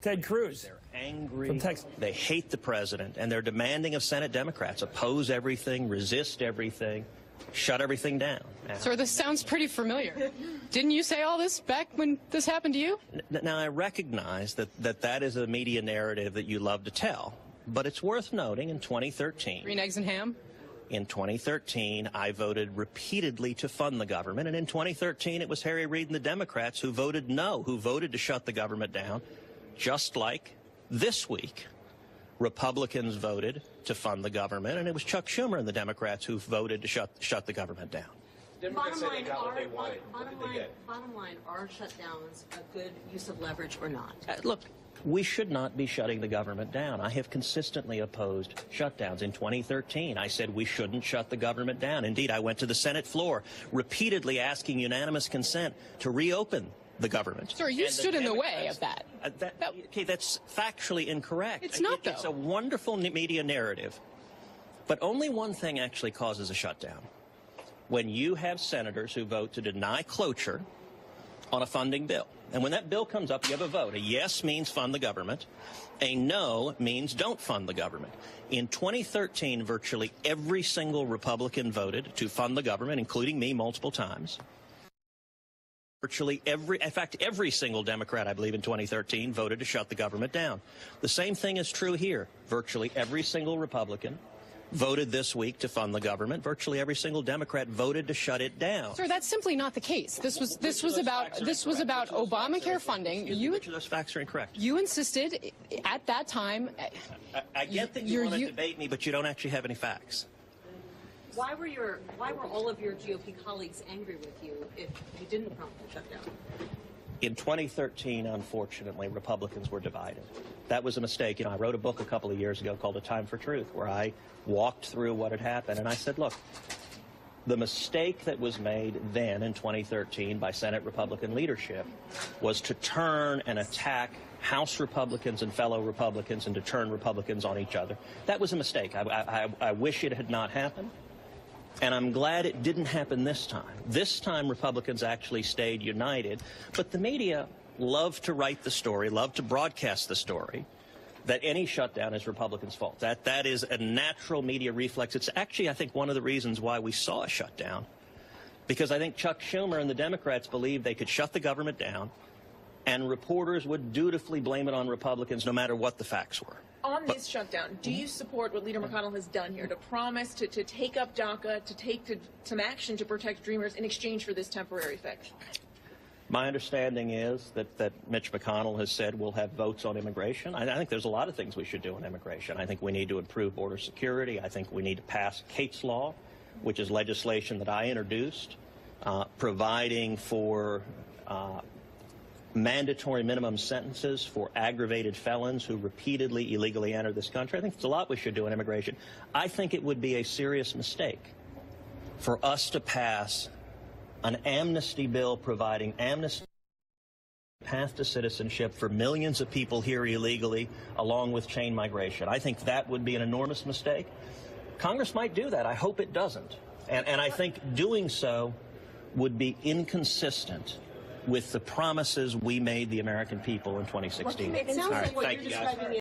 Ted Cruz. They're angry. From Texas. They hate the president, and they're demanding of Senate Democrats oppose everything, resist everything, shut everything down. Sir, this sounds pretty familiar. Didn't you say all this back when this happened to you? Now, I recognize that is a media narrative that you love to tell, but it's worth noting in 2013. Green eggs and ham? In 2013, I voted repeatedly to fund the government, and in 2013, it was Harry Reid and the Democrats who voted no, who voted to shut the government down, just like this week. Republicans voted to fund the government, and it was Chuck Schumer and the Democrats who voted to shut the government down. Bottom line, are shutdowns a good use of leverage or not? Look, we should not be shutting the government down. I have consistently opposed shutdowns. In 2013, I said we shouldn't shut the government down. Indeed, I went to the Senate floor repeatedly asking unanimous consent to reopen the government. Sir, you stood in the way of that. Okay, that's factually incorrect. It's not, though. It's a wonderful media narrative. But only one thing actually causes a shutdown. When you have senators who vote to deny cloture on a funding bill. And when that bill comes up, you have a vote. A yes means fund the government. A no means don't fund the government. In 2013, virtually every single Republican voted to fund the government, including me multiple times. In fact, every single Democrat, I believe, in 2013 voted to shut the government down. The same thing is true here. Virtually every single Republican voted this week to fund the government. Virtually every single Democrat voted to shut it down. Sir, that's simply not the case. This was about Obamacare funding. Which of those facts are incorrect? You insisted at that time. I get that you want to debate me, but you don't actually have any facts. Why were all of your GOP colleagues angry with you if you didn't prompt the shutdown? In 2013, unfortunately, Republicans were divided. That was a mistake. You know, I wrote a book a couple of years ago called A Time for Truth, where I walked through what had happened, and I said, look, the mistake that was made then in 2013 by Senate Republican leadership was to turn and attack House Republicans and fellow Republicans and to turn Republicans on each other. That was a mistake. I wish it had not happened. And I'm glad it didn't happen this time. This time, Republicans actually stayed united. But the media love to write the story, love to broadcast the story, that any shutdown is Republicans' fault. That is a natural media reflex. It's actually, I think, one of the reasons why we saw a shutdown. Because I think Chuck Schumer and the Democrats believed they could shut the government down, and reporters would dutifully blame it on Republicans no matter what the facts were. On this shutdown, do you support what Leader McConnell has done here to promise to take up DACA, to take some action to protect Dreamers in exchange for this temporary fix? My understanding is that Mitch McConnell has said we'll have votes on immigration. I think there's a lot of things we should do on immigration. I think we need to improve border security. I think we need to pass Kate's Law, which is legislation that I introduced, providing for mandatory minimum sentences for aggravated felons who repeatedly illegally enter this country. I think there's a lot we should do on immigration. I think it would be a serious mistake for us to pass an amnesty bill providing amnesty path to citizenship for millions of people here illegally, along with chain migration. I think that would be an enormous mistake. Congress might do that. I hope it doesn't. And I think doing so would be inconsistent with the promises we made the American people in 2016. It sounds like what you're describing